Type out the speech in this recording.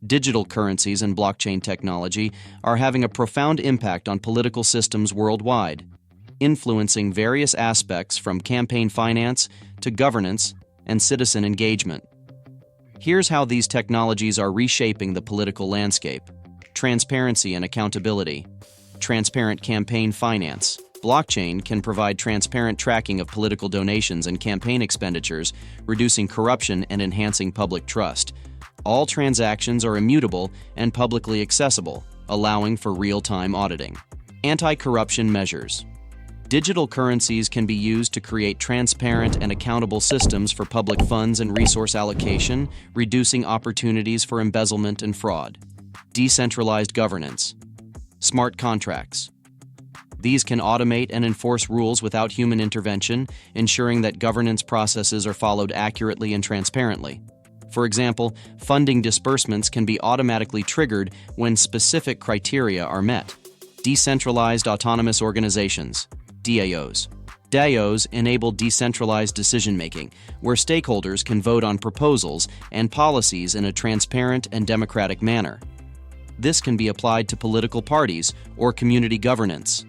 Digital currencies and blockchain technology are having a profound impact on political systems worldwide, influencing various aspects from campaign finance to governance and citizen engagement. Here's how these technologies are reshaping the political landscape. Transparency and accountability. Transparent campaign finance. Blockchain can provide transparent tracking of political donations and campaign expenditures, reducing corruption and enhancing public trust. All transactions are immutable and publicly accessible, allowing for real-time auditing. Anti-corruption measures. Digital currencies can be used to create transparent and accountable systems for public funds and resource allocation, reducing opportunities for embezzlement and fraud. Decentralized governance. Smart contracts. These can automate and enforce rules without human intervention, ensuring that governance processes are followed accurately and transparently. For example, funding disbursements can be automatically triggered when specific criteria are met. Decentralized autonomous organizations, DAOs. DAOs enable decentralized decision-making, where stakeholders can vote on proposals and policies in a transparent and democratic manner. This can be applied to political parties or community governance.